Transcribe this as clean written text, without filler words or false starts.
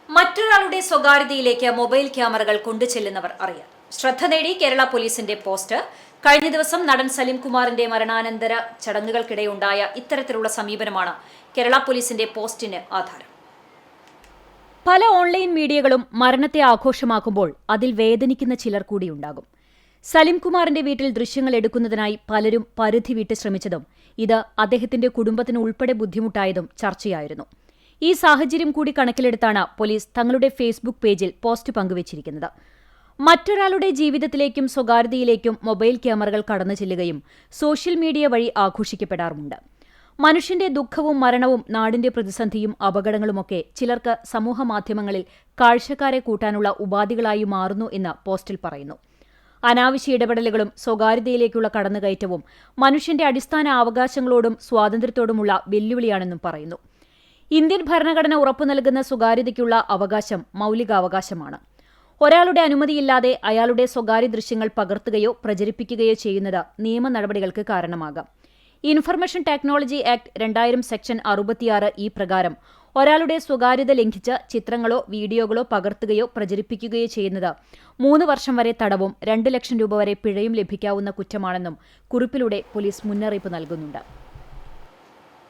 മറ്റൊരാളുടെ സ്വകാര്യതയിലേക്ക് മൊബൈൽ ക്യാമറകൾ കൊണ്ടുചെല്ലുന്നവർ അറിയാം. ശ്രദ്ധ നേടി കേരള പോലീസിന്റെ പോസ്റ്റ്. കഴിഞ്ഞ ദിവസം നടൻ സലിം കുമാറിന്റെ മരണാനന്തര ചടങ്ങുകൾക്കിടെയുണ്ടായ ഇത്തരത്തിലുള്ള സമീപനമാണ് കേരള പോലീസിന്റെ പോസ്റ്റിന് ആധാരം. പല ഓൺലൈൻ മീഡിയകളും മരണത്തെ ആഘോഷമാക്കുമ്പോൾ അതിൽ വേദനിക്കുന്ന ചിലർ കൂടിയുണ്ടാകും. സലിം കുമാറിന്റെ വീട്ടിൽ ദൃശ്യങ്ങൾ എടുക്കുന്നതിനായി പലരും പരിധി വിട്ട് ശ്രമിച്ചതും ഇത് അദ്ദേഹത്തിന്റെ കുടുംബത്തിന് ഉൾപ്പെടെ ബുദ്ധിമുട്ടായതും ചർച്ചയായിരുന്നു. ഈ സാഹചര്യം കൂടി കണക്കിലെടുത്താണ് പോലീസ് തങ്ങളുടെ ഫേസ്ബുക്ക് പേജിൽ പോസ്റ്റ് പങ്കുവച്ചിരിക്കുന്നത്. മറ്റൊരാളുടെ ജീവിതത്തിലേക്കും സ്വകാര്യതയിലേക്കും മൊബൈൽ ക്യാമറകൾ കടന്നു ചെല്ലുകയും സോഷ്യൽ മീഡിയ വഴി ആഘോഷിക്കപ്പെടാറുമുണ്ട്. മനുഷ്യന്റെ ദുഃഖവും മരണവും നാടിന്റെ പ്രതിസന്ധിയും അപകടങ്ങളുമൊക്കെ ചിലർക്ക് സമൂഹമാധ്യമങ്ങളിൽ കാഴ്ചക്കാരെ കൂട്ടാനുള്ള ഉപാധികളായി മാറുന്നു എന്ന് പോസ്റ്റിൽ പറയുന്നു. അനാവശ്യ ഇടപെടലുകളും സ്വകാര്യതയിലേക്കുള്ള കടന്നുകയറ്റവും മനുഷ്യന്റെ അടിസ്ഥാന അവകാശങ്ങളോടും സ്വാതന്ത്ര്യത്തോടുമുള്ള വെല്ലുവിളിയാണെന്നും പറയുന്നു. ഇന്ത്യൻ ഭരണഘടന ഉറപ്പു നൽകുന്ന സ്വകാര്യതയ്ക്കുള്ള അവകാശം മൗലികാവകാശമാണ്. ഒരാളുടെ അനുമതിയില്ലാതെ അയാളുടെ സ്വകാര്യ ദൃശ്യങ്ങൾ പകർത്തുകയോ പ്രചരിപ്പിക്കുകയോ ചെയ്യുന്നത് നിയമ നടപടികൾക്ക് കാരണമാകാം. ഇൻഫർമേഷൻ ടെക്നോളജി ആക്ട് 2000 സെക്ഷൻ 66 ഈ പ്രകാരം ഒരാളുടെ സ്വകാര്യത ലംഘിച്ച് ചിത്രങ്ങളോ വീഡിയോകളോ പകർത്തുകയോ പ്രചരിപ്പിക്കുകയോ ചെയ്യുന്നത് 3 വർഷം വരെ തടവും 2 ലക്ഷം രൂപ വരെ പിഴയും ലഭിക്കാവുന്ന കുറ്റമാണെന്നും കുറിപ്പിലൂടെ പോലീസ് മുന്നറിയിപ്പ് നൽകുന്നുണ്ട്.